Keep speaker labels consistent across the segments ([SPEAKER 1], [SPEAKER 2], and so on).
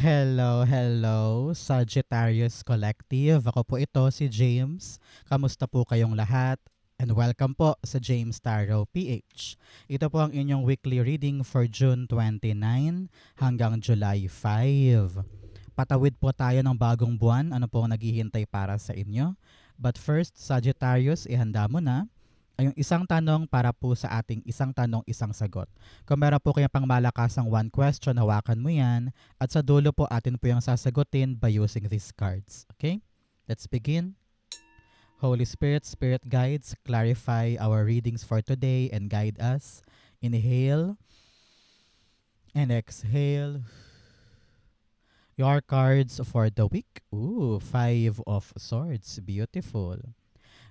[SPEAKER 1] Hello, hello, Sagittarius Collective. Ako po ito, si James. Kamusta po kayong lahat? And welcome po sa James Tarot PH. Ito po ang inyong weekly reading for June 29 hanggang July 5. Patawid po tayo ng bagong buwan. Ano po ang naghihintay para sa inyo? But first, Sagittarius, ihanda mo na ay yung isang tanong para po sa ating isang tanong, isang sagot. Kung meron po kayong pangmalakasang one question, hawakan mo yan. At sa dulo po, atin po yung sasagutin by using these cards. Okay? Let's begin. Holy Spirit, Spirit Guides, clarify our readings for today and guide us. Inhale and exhale. Your cards for the week. Ooh, Five of Swords. Beautiful.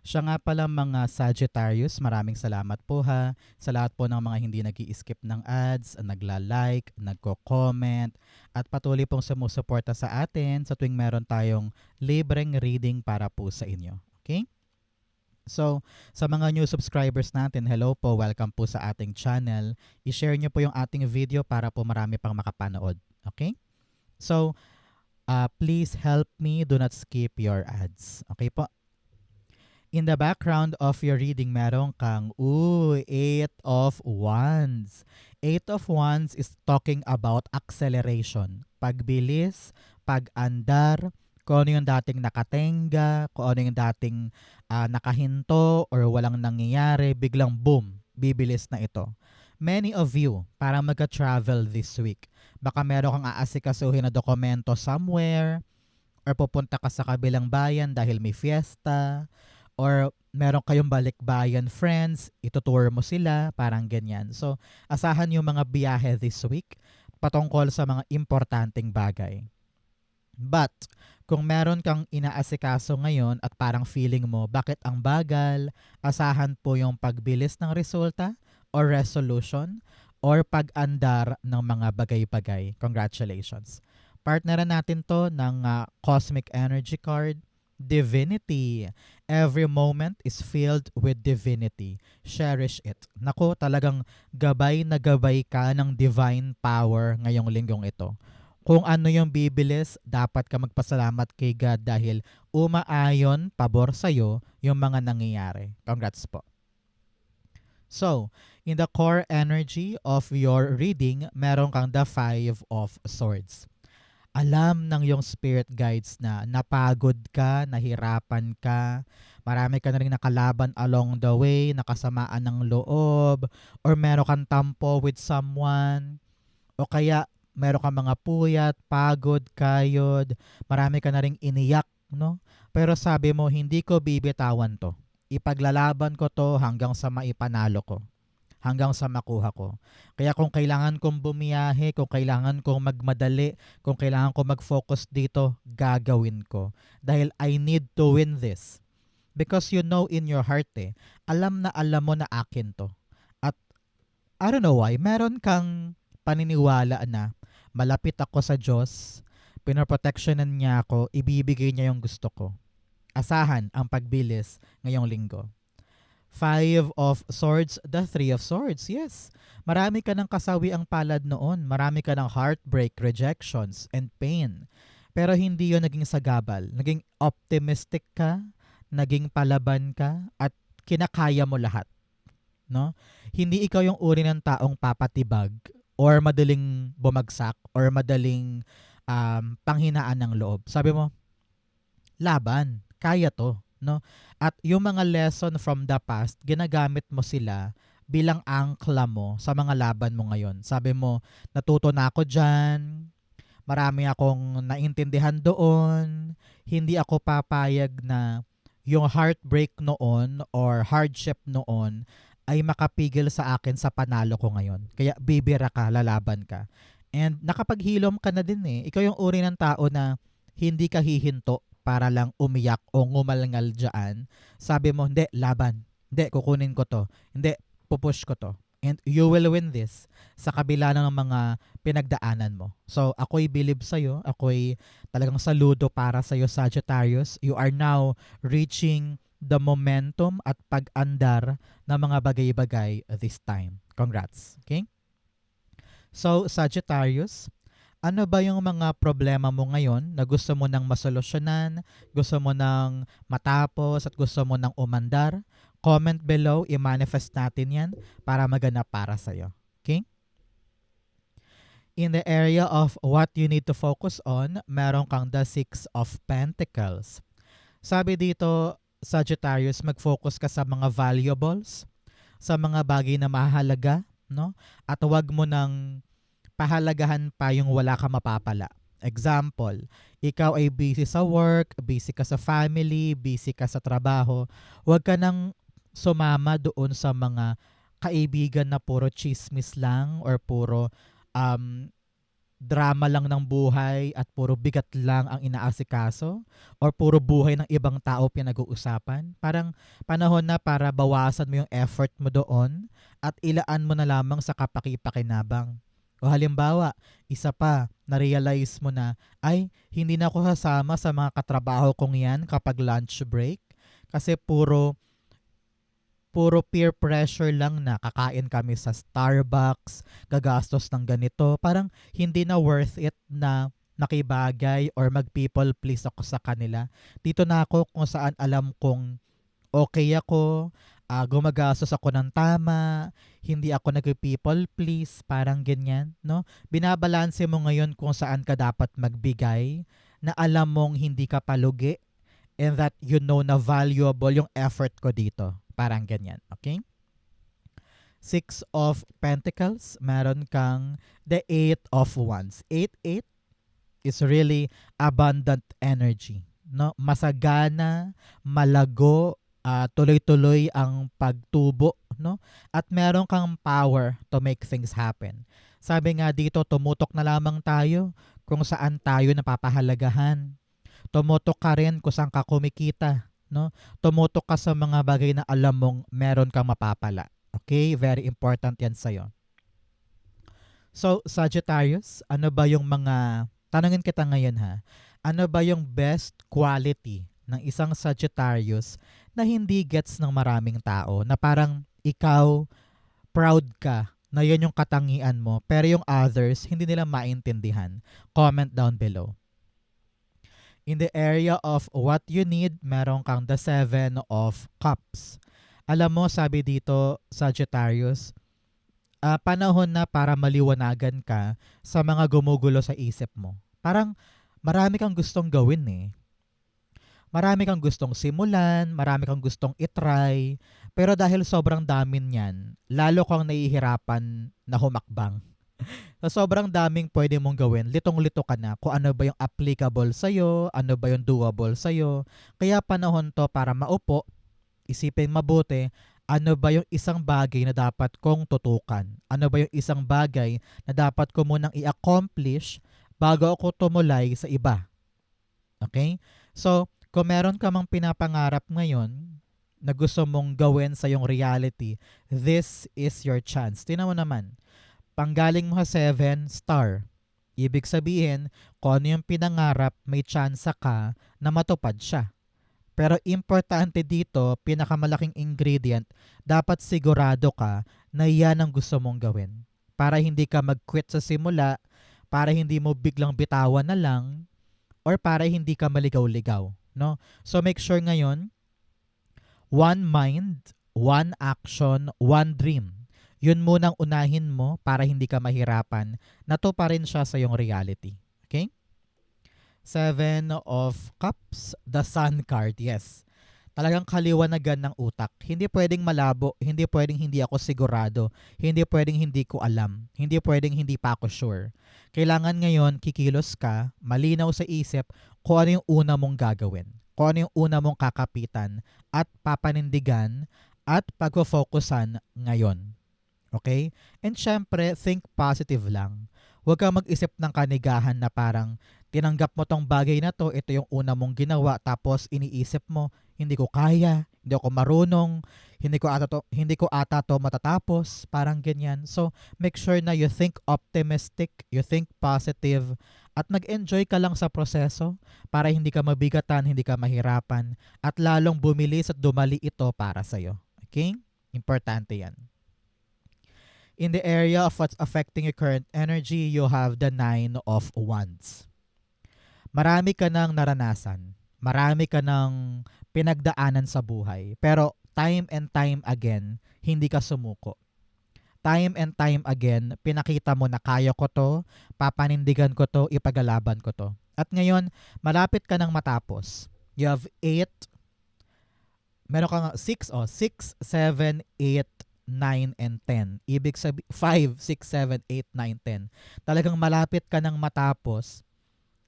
[SPEAKER 1] Siya nga pala mga Sagittarius, maraming salamat po ha sa lahat po ng mga hindi nag-i-skip ng ads, nagla-like, nagko-comment, at patuloy pong sumusuporta sa atin sa tuwing meron tayong libreng reading para po sa inyo. Okay? So, sa mga new subscribers natin, hello po, welcome po sa ating channel. I-share nyo po yung ating video para po marami pang makapanood. Okay? So, please help me, do not skip your ads. Okay po? In the background of your reading, meron kang, Eight of Wands. Eight of Wands is talking about acceleration. Pagbilis, pag-andar, kung ano yung dating nakatenga, kung ano yung dating nakahinto or walang nangyayari, biglang boom, bibilis na ito. Many of you, parang magka-travel this week. Baka meron kang aasikasuhin na dokumento somewhere, or pupunta ka sa kabilang bayan dahil may fiesta, or meron kayong balikbayan friends, itutour mo sila, parang ganyan. So, asahan yung mga biyahe this week patungkol sa mga importanteng bagay. But, kung meron kang inaasikaso ngayon at parang feeling mo, bakit ang bagal, asahan po yung pagbilis ng resulta or resolution or pag-andar ng mga bagay-bagay. Congratulations. Partneran natin to ng Cosmic Energy card, Divinity. Every moment is filled with divinity. Cherish it. Naku, talagang gabay na gabay ka ng divine power ngayong linggong ito. Kung ano yung bibilis, dapat ka magpasalamat kay God dahil umaayon, pabor sa'yo yung mga nangyayari. Congrats po. So, in the core energy of your reading, meron kang the Five of Swords. Alam ng yung spirit guides na napagod ka, nahirapan ka, marami ka na rin nakalaban along the way, nakasamaan ng loob, or meron kang tampo with someone, o kaya meron kang mga puyat, pagod, kayod, marami ka na rin iniyak, no? Pero sabi mo, hindi ko bibitawan to. Ipaglalaban ko to hanggang sa maipanalo ko, hanggang sa makuha ko. Kaya kung kailangan kong bumiyahe, kung kailangan kong magmadali, kung kailangan kong mag-focus dito, gagawin ko. Dahil I need to win this. Because you know in your heart alam na alam mo na akin to. At I don't know why, meron kang paniniwala na malapit ako sa Diyos, pinoprotectionan niya ako, ibibigay niya yung gusto ko. Asahan ang pagbilis ngayong linggo. Five of Swords, the Three of Swords. Yes, marami ka ng kasawi ang palad noon. Marami ka ng heartbreak, rejections, and pain. Pero hindi yun naging sagabal. Naging optimistic ka, naging palaban ka, at kinakaya mo lahat. No? Hindi ikaw yung uri ng taong papatibag or madaling bumagsak or madaling panghinaan ng loob. Sabi mo, laban, kaya to, no? At yung mga lesson from the past, ginagamit mo sila bilang angkla mo sa mga laban mo ngayon. Sabi mo, natuto na ako dyan, marami akong naintindihan doon, hindi ako papayag na yung heartbreak noon or hardship noon ay makapigil sa akin sa panalo ko ngayon. Kaya bibira ka, lalaban ka. And nakapaghilom ka na din eh. Ikaw yung uri ng tao na hindi ka hihinto para lang umiyak o ngumalngal dyan. Sabi mo, hindi, laban. Hindi, kukunin ko to. Hindi, pupush ko to. And you will win this sa kabila ng mga pinagdaanan mo. So, ako'y believe sa'yo. Ako'y talagang saludo para sa'yo, Sagittarius. You are now reaching the momentum at pag-andar ng mga bagay-bagay this time. Congrats. Okay? So, Sagittarius, Ano ba yung mga problema mo ngayon na gusto mo nang masolusyonan, gusto mo nang matapos at gusto mo nang umandar? Comment below, i-manifest natin yan para maganap para sa'yo. Okay? In the area of what you need to focus on, meron kang the Six of Pentacles. Sabi dito, Sagittarius, mag-focus ka sa mga valuables, sa mga bagay na mahalaga, no? At huwag mo nang pahalagahan pa yung wala ka mapapala. Example, ikaw ay busy sa work, busy ka sa family, busy ka sa trabaho. Huwag ka nang sumama doon sa mga kaibigan na puro chismis lang or puro um, drama lang ng buhay at puro bigat lang ang inaasikaso or puro buhay ng ibang tao pinag-uusapan. Parang panahon na para bawasan mo yung effort mo doon at ilaan mo na lamang sa kapaki-pakinabang. O halimbawa, isa pa, na-realize mo na, ay, hindi na ako sasama sa mga katrabaho kong yan kapag lunch break kasi puro peer pressure lang na kakain kami sa Starbucks, gagastos ng ganito. Parang hindi na worth it na nakibagay or mag-people please ako sa kanila. Dito na ako kung saan alam kong okay ako, gumagastos ako ng tama, hindi ako nag-people please, parang ganyan, no? Binabalanse mo ngayon kung saan ka dapat magbigay na alam mong hindi ka palugi and that you know na valuable yung effort ko dito. Parang ganyan, okay? Six of Pentacles, meron kang the Eight of Wands. Eight is really abundant energy. No? Masagana, malago, tuloy-tuloy ang pagtubo. No? At meron kang power to make things happen. Sabi nga dito, tumutok na lamang tayo kung saan tayo napapahalagahan. Tumutok ka rin kung saan ka kumikita. No? Tumutok ka sa mga bagay na alam mong meron kang mapapala. Okay? Very important yan sa'yo. So, Sagittarius, ano ba yung mga... Tanungin kita ngayon ha. Ano ba yung best quality ng isang Sagittarius na hindi gets ng maraming tao? Na parang ikaw, proud ka na yun yung katangian mo, pero yung others, hindi nila maintindihan. Comment down below. In the area of what you need, meron kang the Seven of Cups. Alam mo, sabi dito, Sagittarius, panahon na para maliwanagan ka sa mga gumugulo sa isip mo. Parang marami kang gustong gawin eh. Marami kang gustong simulan, marami kang gustong itry, pero dahil sobrang dami niyan, lalo kang nahihirapan na humakbang. Sa sobrang daming pwede mong gawin, litong-lito ka na kung ano ba yung applicable sa'yo, ano ba yung doable sa'yo. Kaya panahon to para maupo, isipin mabuti, ano ba yung isang bagay na dapat kong tutukan? Ano ba yung isang bagay na dapat ko munang i-accomplish bago ako tumulay sa iba? Okay? So, kung meron ka mang pinapangarap ngayon na gusto mong gawin sa yung reality, this is your chance. Tingnan mo naman, panggaling mo sa 7 star. Ibig sabihin, kung ano yung pinangarap, may tsansa ka na matupad siya. Pero importante dito, pinakamalaking ingredient, dapat sigurado ka na yan ang gusto mong gawin. Para hindi ka mag-quit sa simula, para hindi mo biglang bitawan na lang, or para hindi ka maligaw-ligaw. No? So make sure ngayon, one mind, one action, one dream. Yun munang unahin mo para hindi ka mahirapan. Nato pa rin siya sa iyong reality. Okay? Seven of Cups, the Sun card. Yes. Talagang kaliwanagan ng utak. Hindi pwedeng malabo, hindi pwedeng hindi ako sigurado, hindi pwedeng hindi ko alam, hindi pwedeng hindi pa ako sure. Kailangan ngayon kikilos ka, malinaw sa isip kung ano yung una mong gagawin, kung ano yung una mong kakapitan at papanindigan at pagpo-focusan ngayon. Okay? And syempre, think positive lang. Huwag kang mag-isip ng kanigahan na parang tinanggap mo tong bagay na to, ito yung una mong ginawa, tapos iniisip mo, hindi ko kaya, hindi ako marunong, hindi ko ata to matatapos, parang ganyan. So, make sure na you think optimistic, you think positive, at mag-enjoy ka lang sa proseso para hindi ka mabigatan, hindi ka mahirapan, at lalong bumilis at dumali ito para sa'yo. Okay? Importante yan. In the area of what's affecting your current energy, you have the Nine of Wands. Marami ka nang naranasan. Marami ka nang pinagdaanan sa buhay. Pero time and time again, hindi ka sumuko. Time and time again, pinakita mo na kaya ko to, papanindigan ko to, ipagalaban ko to. At ngayon, malapit ka nang matapos. You have 8, meron ka nga 6, 6, 7, 8, 9, and 10. Ibig sabihin, 5, 6, 7, 8, 9, 10. Talagang malapit ka nang matapos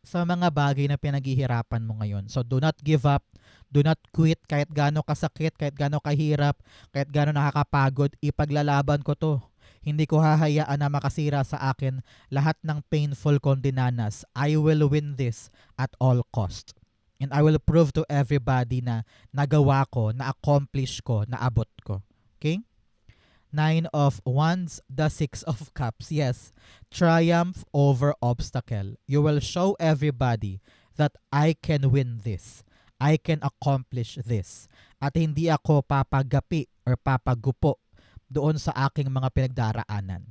[SPEAKER 1] sa mga bagay na pinaghihirapan mo ngayon. So do not give up, do not quit, kahit gaano kasakit, kahit gaano kahirap, kahit gaano nakakapagod, ipaglalaban ko to. Hindi ko hahayaan na makasira sa akin lahat ng painful kong dinanas. I will win this at all cost. And I will prove to everybody na nagawa ko, na-accomplish ko, naabot ko. Okay? Nine of Wands, the Six of Cups. Yes, triumph over obstacle. You will show everybody that I can win this. I can accomplish this. At hindi ako papagapi or papagupo doon sa aking mga pinagdaraanan.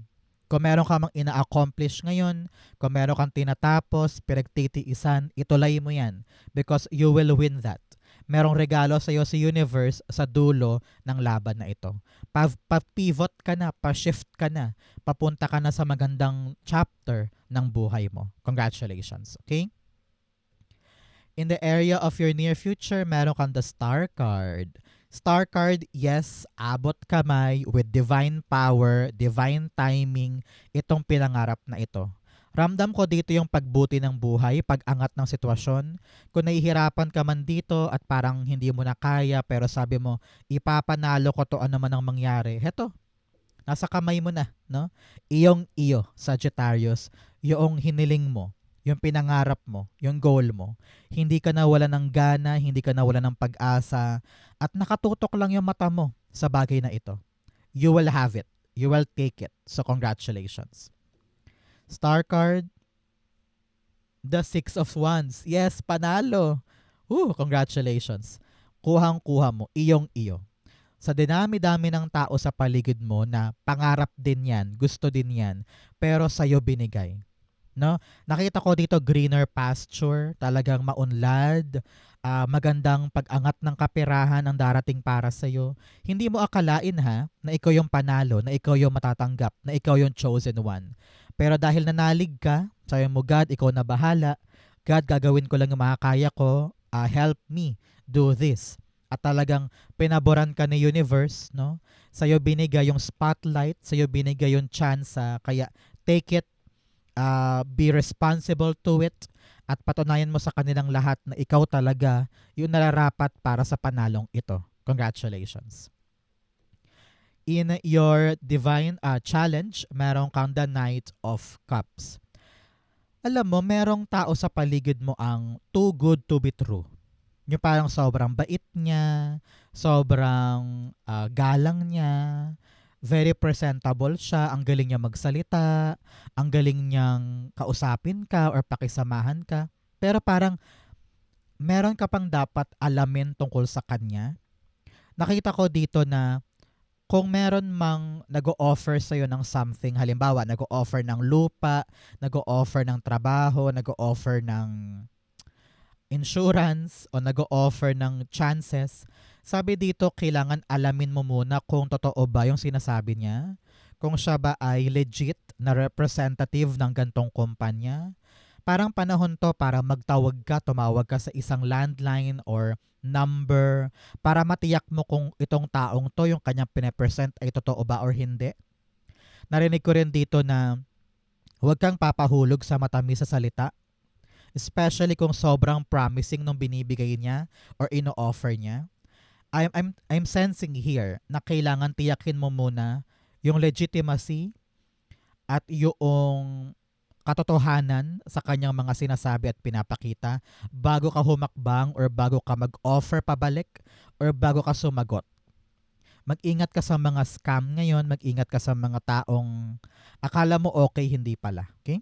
[SPEAKER 1] Kung meron ka mang ina-accomplish ngayon, kung meron kang tinatapos, pinagtitiisan, ituloy mo yan because you will win that. Merong regalo sa iyo sa universe sa dulo ng laban na ito. Pa-pivot ka na, pa-shift ka na, papunta ka na sa magandang chapter ng buhay mo. Congratulations, okay? In the area of your near future, meron kang the Star card. Star card, yes, abot kamay with divine power, divine timing, itong pinangarap na ito. Ramdam ko dito yung pagbuti ng buhay, pag-angat ng sitwasyon. Kung nahihirapan ka man dito at parang hindi mo na kaya pero sabi mo, ipapanalo ko to ano man ang mangyari. Heto, nasa kamay mo na, no? Iyong iyo, Sagittarius, yung hiniling mo, yung pinangarap mo, yung goal mo. Hindi ka nawala ng gana, hindi ka nawala ng pag-asa, at nakatutok lang yung mata mo sa bagay na ito. You will have it. You will take it. So congratulations. Star card, the Six of Wands. Yes, panalo. Congratulations. Kuhang-kuha mo, iyong iyo. Sa dinami-dami ng tao sa paligid mo na pangarap din yan, gusto din yan, pero sa'yo binigay. No? Nakita ko dito greener pasture, talagang maunlad, magandang pag-angat ng kapirahan ang darating para sa'yo. Hindi mo akalain na ikaw yung panalo, na ikaw yung matatanggap, na ikaw yung chosen one. Pero dahil nanalig ka, sabi mo, God, ikaw na bahala. God, gagawin ko lang yung makakaya ko. Help me do this. At talagang pinaboran ka ni universe, no? Sa'yo binigay yung spotlight, sa'yo binigay yung chance. Kaya take it, be responsible to it, at patunayan mo sa kanilang lahat na ikaw talaga yung nararapat para sa panalong ito. Congratulations. In your divine challenge, meron kang the Knight of Cups. Alam mo, merong tao sa paligid mo ang too good to be true. Yung parang sobrang bait niya, sobrang galang niya, very presentable siya, ang galing niya magsalita, ang galing niyang kausapin ka or pakisamahan ka. Pero parang meron ka pang dapat alamin tungkol sa kanya. Nakita ko dito na kung meron mang nag-o-offer sa'yo ng something, halimbawa, nag-o-offer ng lupa, nag-o-offer ng trabaho, nag-o-offer ng insurance, o nag-o-offer ng chances, sabi dito, kailangan alamin mo muna kung totoo ba yung sinasabi niya, kung siya ba ay legit na representative ng gantong kumpanya. Parang panahon to para magtawag ka, tumawag ka sa isang landline or number para matiyak mo kung itong taong to, yung kanyang pinapresent ay totoo ba or hindi. Narinig ko rin dito na huwag kang papahulog sa matamis sa salita, especially kung sobrang promising nung binibigay niya or ino-offer niya. I'm sensing here na kailangan tiyakin mo muna yung legitimacy at yung katotohanan sa kanyang mga sinasabi at pinapakita bago ka humakbang or bago ka mag-offer pabalik or bago ka sumagot. Mag-ingat ka sa mga scam ngayon, mag-ingat ka sa mga taong akala mo okay, hindi pala. Okay?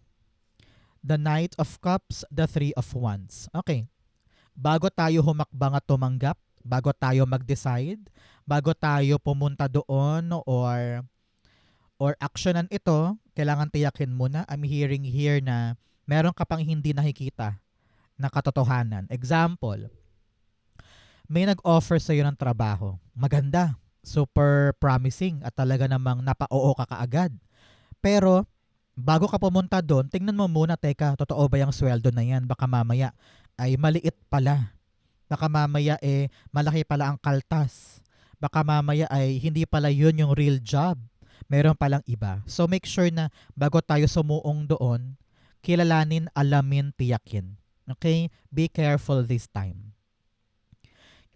[SPEAKER 1] The Knight of Cups, the Three of Wands. Okay. Bago tayo humakbang at tumanggap, bago tayo mag-decide, bago tayo pumunta doon or or actionan ito, kailangan tiyakin mo na. I'm hearing here na meron ka pang hindi nakikita na katotohanan. Example, may nag-offer sa'yo ng trabaho. Maganda, super promising at talaga namang napa-oo ka kaagad. Pero bago ka pumunta doon, tingnan mo muna, teka, totoo ba yung sweldo na yan? Baka mamaya ay maliit pala. Baka mamaya malaki pala ang kaltas. Baka mamaya ay hindi pala yun yung real job. Meron palang iba. So make sure na bago tayo sumuong doon, kilalanin, alamin, tiyakin. Okay? Be careful this time.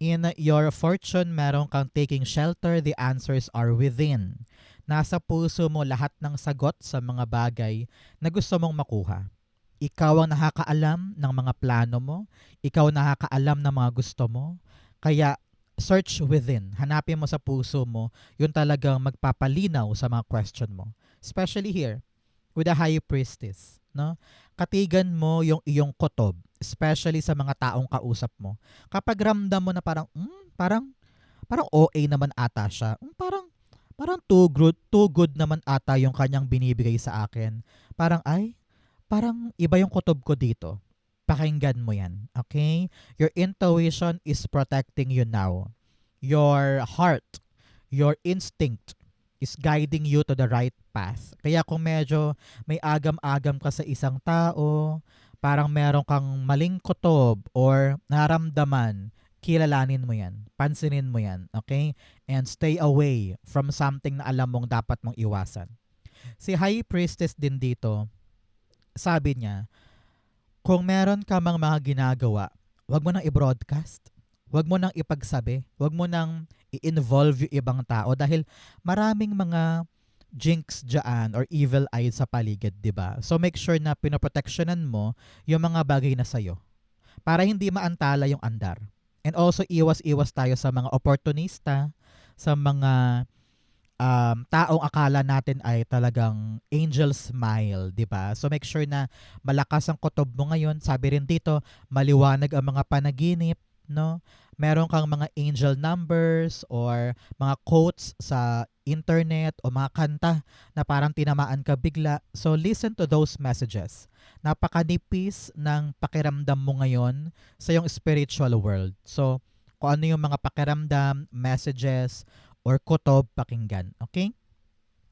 [SPEAKER 1] In your fortune, meron kang taking shelter, the answers are within. Nasa puso mo lahat ng sagot sa mga bagay na gusto mong makuha. Ikaw ang nakakaalam ng mga plano mo. Ikaw ang nakakaalam ng mga gusto mo. Kaya search within. Hanapin mo sa puso mo yung talagang magpapalinaw sa mga question mo. Especially here, with the high priestess. No? Katigan mo yung iyong kotob, especially sa mga taong kausap mo. Kapag ramdam mo na parang OA naman ata siya. Parang too good naman ata yung kanyang binibigay sa akin. Parang iba yung kutob ko dito. Pakinggan mo yan. Okay? Your intuition is protecting you now. Your heart, your instinct is guiding you to the right path. Kaya kung medyo may agam-agam ka sa isang tao, parang meron kang maling kutob or naramdaman, kilalanin mo yan. Pansinin mo yan. Okay? And stay away from something na alam mong dapat mong iwasan. Si High Priestess din dito, sabi niya, kung meron ka mang mga ginagawa, wag mo nang i-broadcast. Wag mo nang ipagsabi. Wag mo nang i-involve yung ibang tao dahil maraming mga jinx dyan or evil eye sa paligid, di ba? So make sure na pinoprotectionan mo yung mga bagay na sa'yo para hindi maantala yung andar. And also, iwas-iwas tayo sa mga opportunista, sa mga taong akala natin ay talagang angel smile, di ba? So make sure na malakas ang kutob mo ngayon. Sabi rin dito, maliwanag ang mga panaginip, no? Meron kang mga angel numbers or mga quotes sa internet o mga kanta na parang tinamaan ka bigla. So listen to those messages. Napakanipis ng pakiramdam mo ngayon sa iyong spiritual world. So kung ano yung mga pakiramdam, messages, or kutob, pakinggan. Okay?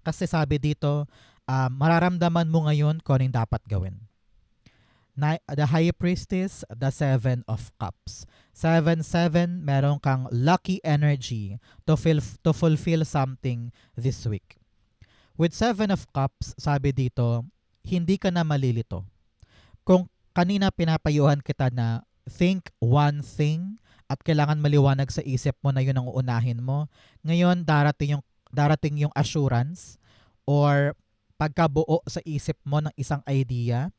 [SPEAKER 1] Kasi sabi dito, mararamdaman mo ngayon kung ano yung dapat gawin. The High Priestess, the Seven of Cups. 7-7, meron kang lucky energy to fulfill something this week. With 7 of Cups, sabi dito, hindi ka na malilito. Kung kanina pinapayuhan kita na think one thing at kailangan maliwanag sa isip mo na yun ang uunahin mo, ngayon darating yung assurance or pagkabuo sa isip mo ng isang idea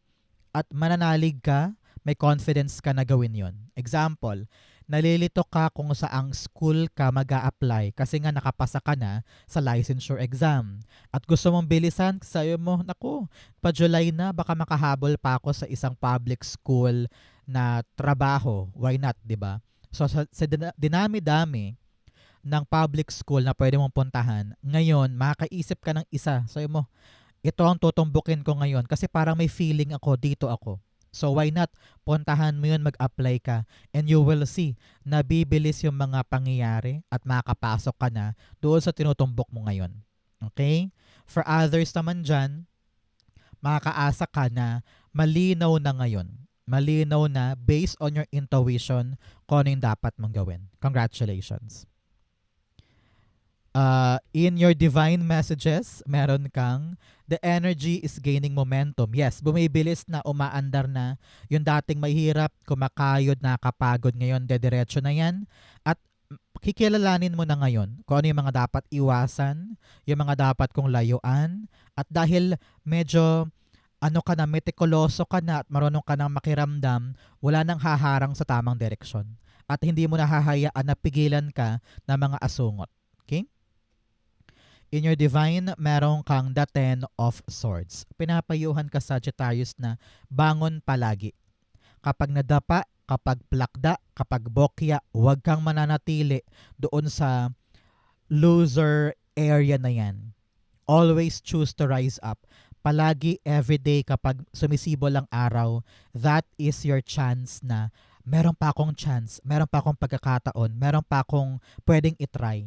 [SPEAKER 1] at mananalig ka, may confidence ka na gawin yon. Example, nalilito ka kung saang school ka mag-a-apply kasi nga nakapasa ka na sa licensure exam. At gusto mong bilisan, sayo mo, naku, pa-July na, baka makahabol pa ako sa isang public school na trabaho. Why not, di ba? So sa dinami-dami ng public school na pwede mong puntahan, ngayon, makakaisip ka ng isa. Sayo mo, ito ang tutumbukin ko ngayon kasi parang may feeling ako, dito ako. So why not? Puntahan mo yun, mag-apply ka, and you will see na bibilis yung mga pangyayari at makakapasok ka na doon sa tinutumbok mo ngayon. Okay? For others naman dyan, makakaasa ka na malinaw na ngayon. Malinaw na based on your intuition kung ano yung dapat mong gawin. Congratulations. In your divine messages, meron kang the energy is gaining momentum. Yes, bumibilis na, umaandar na. Yung dating mahirap, kumakayod, nakakapagod, ngayon dediretso na yan. At kikilalanin mo na ngayon kung ano yung mga dapat iwasan, yung mga dapat kong layuan. At dahil medyo meticuloso ka na at marunong ka nang makiramdam, wala nang haharang sa tamang direksyon. At hindi mo nahahayaan na pigilan ka ng mga asungot. Okay? In your divine, meron kang the 10 of Swords. Pinapayuhan ka, Sagittarius, na bangon palagi. Kapag nadapa, kapag plakda, kapag bokya, huwag kang mananatili doon sa loser area na yan. Always choose to rise up. Palagi, everyday, kapag sumisibol ang araw, that is your chance na meron pa akong chance, meron pa akong pagkakataon, meron pa akong pwedeng itry.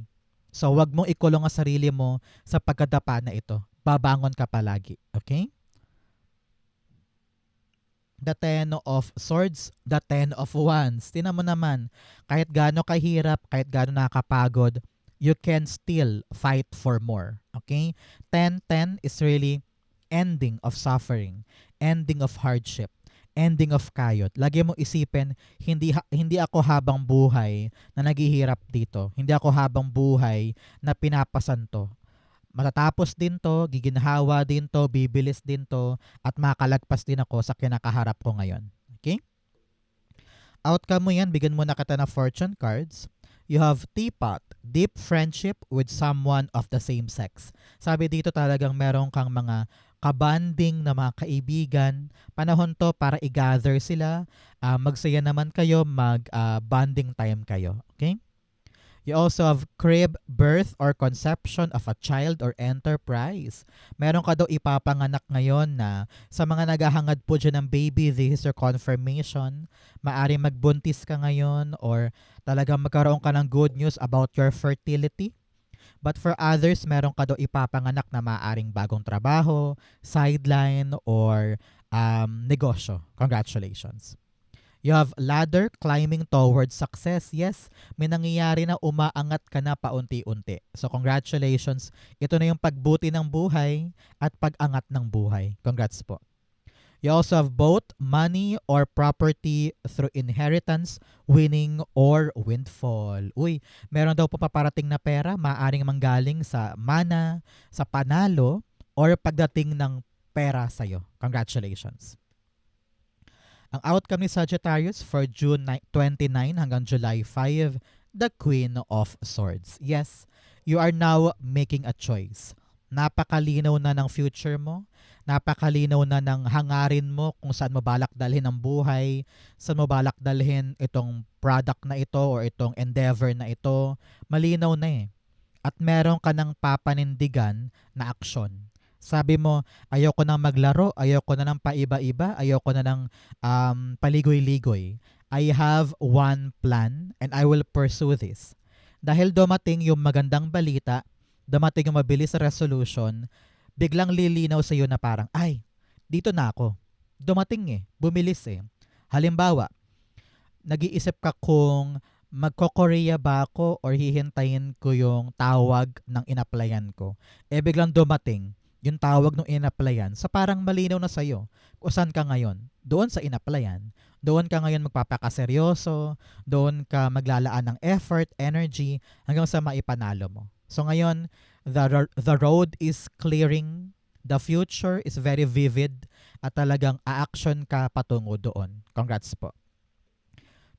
[SPEAKER 1] So, wag mong ikulong ang sarili mo sa pagkadapa na ito. Babangon ka palagi. Okay? The Ten of Swords, the Ten of Wands. Tingnan mo naman, kahit gaano kahirap, kahit gaano nakakapagod, you can still fight for more. Okay? 10-10 is really ending of suffering, ending of hardship, ending of kayot. Lagi mo isipin, hindi ako habang buhay na naghihirap dito. Hindi ako habang buhay na pinapasan to. Matatapos din to, giginhawa din to, bibilis din to, at makalagpas din ako sa kinakaharap ko ngayon. Okay? Outcome mo yan, bigyan mo na kita ng fortune cards. You have teapot, deep friendship with someone of the same sex. Sabi dito talagang meron kang mga kabanding na mga kaibigan. Panahon to para i-gather sila. Magsaya naman kayo, mag-bonding time kayo. Okay? You also have crib, birth, or conception of a child or enterprise. Meron ka daw ipapanganak ngayon na sa mga naghahangad po dyan ng baby, this is your confirmation. Maari magbuntis ka ngayon or talagang magkaroon ka ng good news about your fertility. But for others, meron ka daw ipapanganak na maaring bagong trabaho, sideline, or negosyo. Congratulations. You have ladder climbing towards success. Yes, may nangyayari na umaangat ka na paunti-unti. So congratulations. Ito na yung pagbuti ng buhay at pag-angat ng buhay. Congrats po. You also have both money or property through inheritance, winning, or windfall. Uy, meron daw po paparating na pera, maaaring manggaling sa mana, sa panalo, or pagdating ng pera sa'yo. Congratulations. Ang outcome ni Sagittarius for June 29 hanggang July 5, the Queen of Swords. Yes, you are now making a choice. Napakalinaw na ng future mo. Napakalinaw na ng hangarin mo kung saan mo balak dalhin ang buhay, saan mo balak dalhin itong product na ito or itong endeavor na ito. Malinaw na eh. At meron ka ng papanindigan na aksyon. Sabi mo, ayoko nang maglaro, ayoko na ng paiba-iba, ayoko na ng paligoy-ligoy. I have one plan and I will pursue this. Dahil dumating yung magandang balita, dumating yung mabilis na resolution, biglang lilinaw sa iyo na parang, ay, dito na ako. Dumating eh, bumilis eh. Halimbawa, nag-iisip ka kung magko-Korea ba ako or hihintayin ko yung tawag ng inaplayan ko. Eh biglang dumating yung tawag ng inaplayan, sa parang malinaw na sa'yo kung saan ka ngayon. Doon sa inaplayan. Doon ka ngayon magpapakaseryoso, doon ka maglalaan ng effort, energy, hanggang sa maipanalo mo. So ngayon, the road is clearing, the future is very vivid, at talagang a-action ka patungo doon. Congrats po.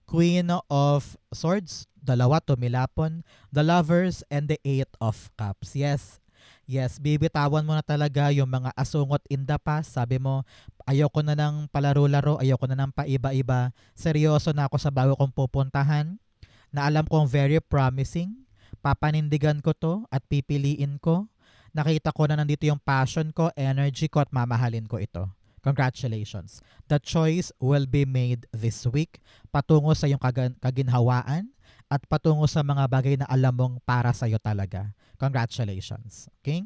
[SPEAKER 1] Queen of Swords, dalawa tumilapon, the Lovers, and the Eight of Cups. Yes, bibitawan mo na talaga yung mga asungot in the past. Sabi mo, ayoko na ng palaro-laro, ayoko na ng paiba-iba. Seryoso na ako sa bago kong pupuntahan na alam kong very promising. Papanindigan ko to at pipiliin ko. Nakita ko na nandito yung passion ko, energy ko, at mamahalin ko ito. Congratulations. The choice will be made this week patungo sa iyong kaginhawaan at patungo sa mga bagay na alam mong para sa'yo talaga. Congratulations. Okay?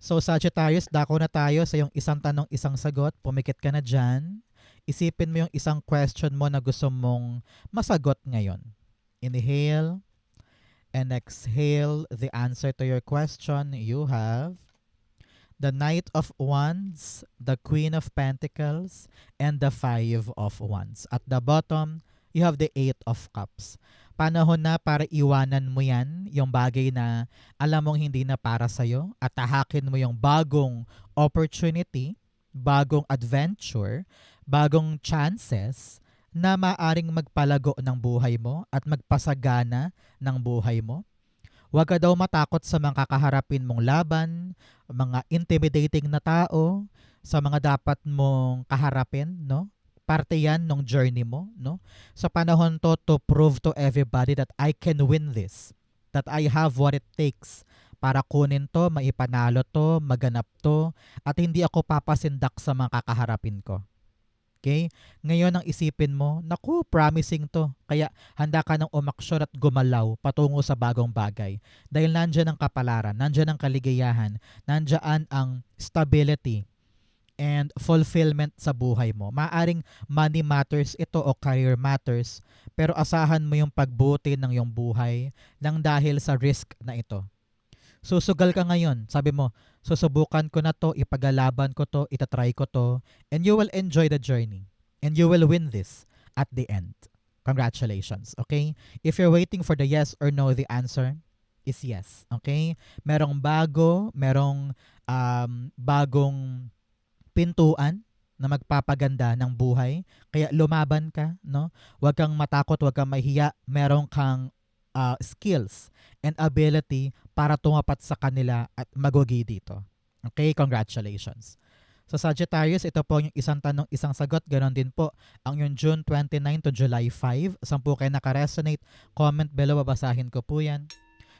[SPEAKER 1] So Sagittarius, dako na tayo sa yung isang tanong, isang sagot. Pumikit ka na dyan. Isipin mo yung isang question mo na gusto mong masagot ngayon. Inhale and exhale the answer to your question. You have the Knight of Wands, the Queen of Pentacles, and the Five of Wands. At the bottom, you have the Eight of Cups. Panahon na para iwanan mo yan, yung bagay na alam mong hindi na para sa'yo, at tahakin mo yung bagong opportunity, bagong adventure, bagong chances na maaring magpalago ng buhay mo at magpasagana ng buhay mo. Huwag ka daw matakot sa mga kakaharapin mong laban, mga intimidating na tao, sa mga dapat mong kaharapin, no? Parte yan ng journey mo, no? Sa panahon to prove to everybody that I can win this, that I have what it takes para kunin to, maipanalo to, maganap to, at hindi ako papasindak sa mga kakaharapin ko. Okay? Ngayon ang isipin mo, naku, promising to. Kaya handa ka ng umaksyon at gumalaw patungo sa bagong bagay. Dahil nandyan ang kapalaran, nandyan ang kaligayahan, nandyan ang stability and fulfillment sa buhay mo. Maaring money matters ito o career matters, pero asahan mo yung pagbuti ng iyong buhay nang dahil sa risk na ito. Susugal ka ngayon. Sabi mo, susubukan ko na to, ipagalaban ko to, itatry ko to, and you will enjoy the journey. And you will win this at the end. Congratulations, okay? If you're waiting for the yes or no, the answer is yes, okay? Merong bagong pintuan na magpapaganda ng buhay. Kaya lumaban ka, no? Huwag kang matakot, huwag kang mahiya. Meron kang skills and ability para tumapat sa kanila at magugi dito. Okay, congratulations. Sa Sagittarius, ito po yung isang tanong, isang sagot. Ganon din po ang yung June 29 to July 5. Saan po kayo nakaresonate? Comment below, babasahin ko po yan.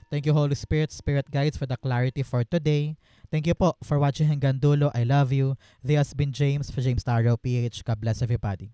[SPEAKER 1] Thank you, Holy Spirit, Spirit Guides, for the clarity for today. Thank you po for watching hanggang dulo. I love you. This has been James for James Taro PH. God bless everybody.